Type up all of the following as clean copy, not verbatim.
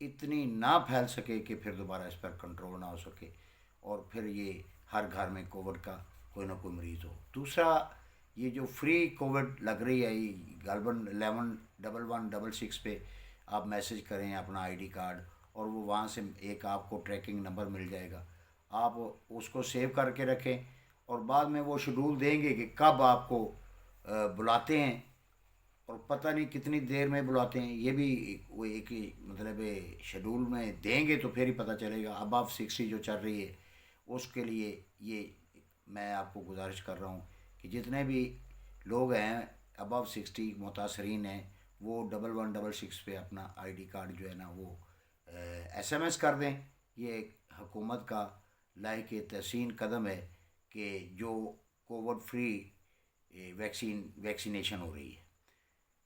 اتنی نہ پھیل سکے کہ پھر دوبارہ اس پر کنٹرول نہ ہو سکے اور پھر یہ ہر گھر میں کووڈ کا کوئی نہ کوئی مریض ہو. دوسرا یہ جو فری کووڈ لگ رہی ہے یہ غالباً 11 11 66 پہ آپ میسج کریں اپنا آئی ڈی کارڈ اور وہ وہاں سے ایک آپ کو ٹریکنگ نمبر مل جائے گا. آپ اس کو سیو کر کے رکھیں اور بعد میں وہ شیڈول دیں گے کہ کب آپ کو بلاتے ہیں اور پتہ نہیں کتنی دیر میں بلاتے ہیں. یہ بھی وہ ایک مطلب شیڈول میں دیں گے تو پھر ہی پتہ چلے گا. اب آپ 60 جو چل رہی ہے اس کے لیے یہ میں آپ کو گزارش کر رہا ہوں کہ جتنے بھی لوگ ہیں ابو 60 متاثرین ہیں وہ 11 11 66 پہ اپنا آئی ڈی کارڈ جو ہے نا وہ ایس ایم ایس کر دیں. یہ ایک حکومت کا لاحق تحسین قدم ہے کہ جو کووڈ فری ویکسینیشن ہو رہی ہے,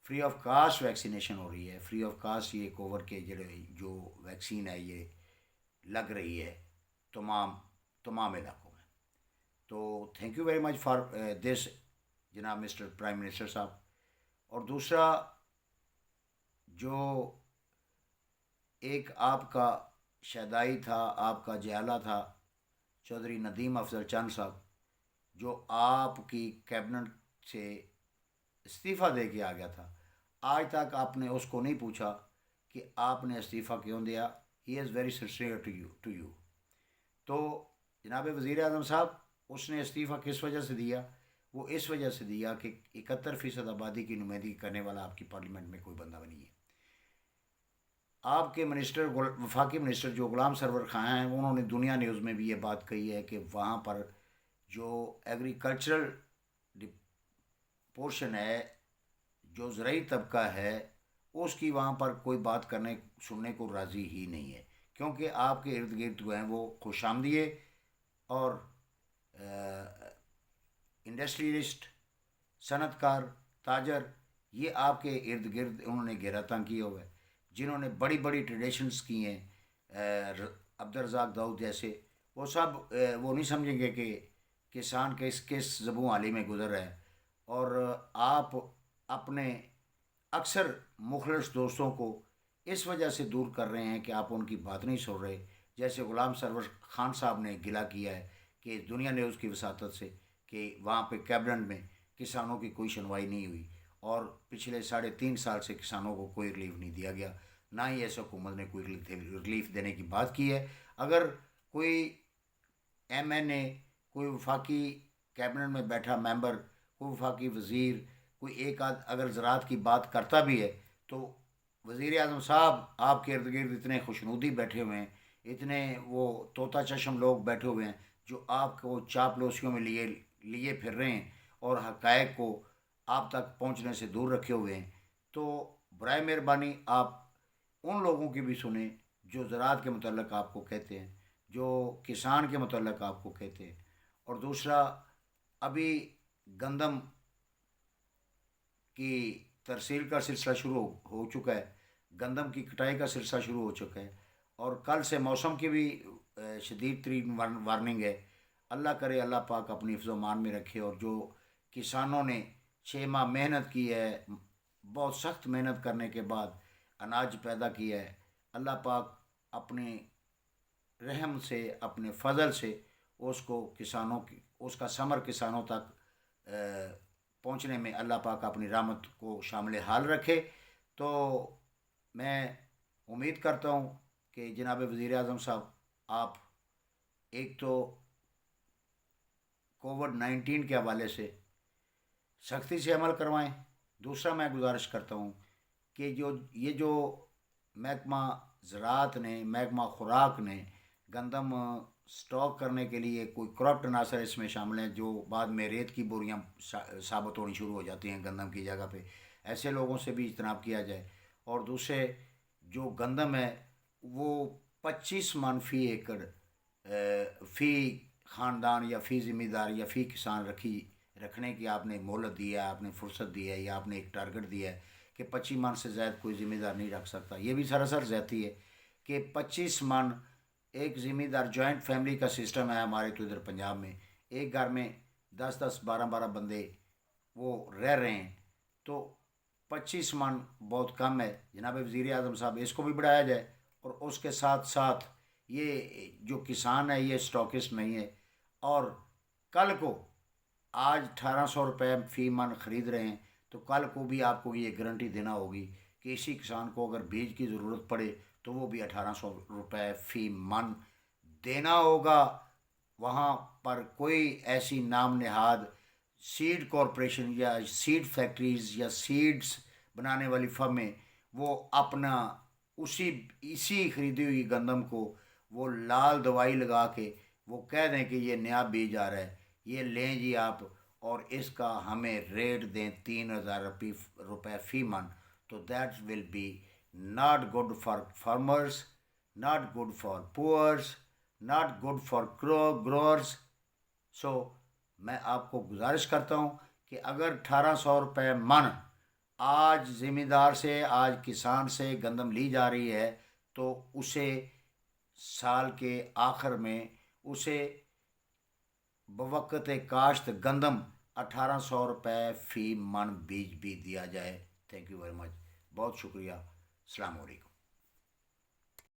فری آف کاسٹ ویکسینیشن ہو رہی ہے. فری آف کاسٹ یہ کووڈ کے جو ویکسین ہے یہ لگ رہی ہے تمام علاقوں میں. تو thank you very much for this جناب مسٹر پرائم منسٹر صاحب. اور دوسرا جو ایک آپ کا شہدائی تھا, آپ کا جیالہ تھا چودھری ندیم افضل چند صاحب, جو آپ کی کیبنٹ سے استعفیٰ دے کے آ گیا تھا. آج تک آپ نے اس کو نہیں پوچھا کہ آپ نے استعفیٰ کیوں دیا. He is very sincere to you. تو جناب وزیر اعظم صاحب اس نے استعفیٰ کس وجہ سے دیا؟ وہ اس وجہ سے دیا کہ 71% آبادی کی نمائندگی کرنے والا آپ کی پارلیمنٹ میں کوئی بندہ نہیں ہے. آپ کے منسٹر وفاقی منسٹر جو غلام سرور خان ہیں انہوں نے دنیا نیوز میں بھی یہ بات کہی ہے کہ وہاں پر جو ایگریکلچرل پورشن ہے, جو زرعی طبقہ ہے, اس کی وہاں پر کوئی بات کرنے سننے کو راضی ہی نہیں ہے, کیونکہ آپ کے ارد گرد جو ہیں وہ خوش آمدیے اور انڈسٹریلسٹ, صنعت کار, تاجر, یہ آپ کے ارد گرد انہوں نے گھیرا تنگ کیا ہوا ہے. جنہوں نے بڑی بڑی ٹریڈیشنز کی ہیں عبدالرزاق داؤد جیسے, وہ سب وہ نہیں سمجھیں گے کہ کسان کس زبوں عالی میں گزر رہا ہے. اور آپ اپنے اکثر مخلص دوستوں کو اس وجہ سے دور کر رہے ہیں کہ آپ ان کی بات نہیں سن رہے. جیسے غلام سرور خان صاحب نے گلہ کیا ہے کہ دنیا نیوز کی وساطت سے کہ وہاں پہ کیبنٹ میں کسانوں کی کوئی سنوائی نہیں ہوئی اور پچھلے 3.5 سال سے کسانوں کو کوئی ریلیف نہیں دیا گیا, نہ ہی ایس حکومت نے کوئی ریلیف دینے کی بات کی ہے. اگر کوئی ایم این اے, کوئی وفاقی کیبنٹ میں بیٹھا ممبر, کوئی وفاقی وزیر, کوئی ایک آدھ اگر زراعت کی بات کرتا بھی ہے تو وزیر اعظم صاحب آپ کے ارد گرد اتنے خوشنودی بیٹھے ہوئے ہیں, اتنے وہ طوطا چشم لوگ بیٹھے ہوئے ہیں جو آپ کو چاپلوسیوں میں لیے پھر رہے ہیں اور حقائق کو آپ تک پہنچنے سے دور رکھے ہوئے ہیں. تو برائے مہربانی آپ ان لوگوں کی بھی سنیں جو زراعت کے متعلق آپ کو کہتے ہیں, جو کسان کے متعلق آپ کو کہتے ہیں. اور دوسرا ابھی گندم کی ترسیل کا سلسلہ شروع ہو چکا ہے, گندم کی کٹائی کا سلسلہ شروع ہو چکا ہے اور کل سے موسم کی بھی شدید ترین وارننگ ہے. اللہ کرے اللہ پاک اپنی حفظ و مان میں رکھے اور جو کسانوں نے 6 ماہ محنت کی ہے, بہت سخت محنت کرنے کے بعد اناج پیدا کیا ہے, اللہ پاک اپنے رحم سے اپنے فضل سے اس کو کسانوں کی اس کا ثمر کسانوں تک پہنچنے میں اللہ پاک اپنی رحمت کو شامل حال رکھے. تو میں امید کرتا ہوں کہ جناب وزیر اعظم صاحب آپ ایک تو کووڈ 19 کے حوالے سے سختی سے عمل کروائیں. دوسرا میں گزارش کرتا ہوں کہ جو محکمہ زراعت نے, محکمہ خوراک نے گندم سٹاک کرنے کے لیے کوئی کرپٹ عناصر اس میں شامل ہیں جو بعد میں ریت کی بوریاں ثابت ہونی شروع ہو جاتی ہیں گندم کی جگہ پہ, ایسے لوگوں سے بھی اجتناب کیا جائے. اور دوسرے جو گندم ہے وہ 25 من فی ایکڑ فی خاندان یا فی ذمہ دار یا فی کسان رکھنے کی آپ نے مہلت دی ہے, آپ نے فرصت دی ہے یا آپ نے ایک ٹارگٹ دیا ہے کہ 25 من سے زائد کوئی ذمہ دار نہیں رکھ سکتا. یہ بھی سراسر زیادتی ہے کہ 25 من ایک ذمہ دار جوائنٹ فیملی کا سسٹم ہے ہمارے تو ادھر پنجاب میں, ایک گھر میں 10 10 12 12 بندے وہ رہ رہے ہیں, تو 25 من بہت کم ہے. جناب وزیر اعظم صاحب اس کو بھی بڑھایا جائے اور اس کے ساتھ ساتھ یہ جو کسان ہے یہ اسٹاکسٹ نہیں ہے، اور کل کو آج 1800 روپے فی من خرید رہے ہیں تو کل کو بھی آپ کو یہ گارنٹی دینا ہوگی کہ اسی کسان کو اگر بیج کی ضرورت پڑے تو وہ بھی 1800 روپے فی من دینا ہوگا۔ وہاں پر کوئی ایسی نام نہاد سیڈ کارپوریشن یا سیڈ فیکٹریز یا سیڈز بنانے والی فرمیں وہ اپنا اسی خریدی ہوئی گندم کو وہ لال دوائی لگا کے وہ کہہ دیں کہ یہ نیا بیج آ رہا ہے، یہ لیں جی آپ، اور اس کا ہمیں ریٹ دیں 3000 روپے فی من، تو that will be not good for farmers, not good for poors, not good for growers. So میں آپ کو گزارش کرتا ہوں کہ اگر 1800 روپے من آج ذمہ دار سے، آج کسان سے گندم لی جا رہی ہے تو اسے سال کے آخر میں اسے بوقت کاشت گندم 1800 روپے فی من بیج بھی دیا جائے۔ تھینک یو ویری مچ، بہت شکریہ، السلام علیکم۔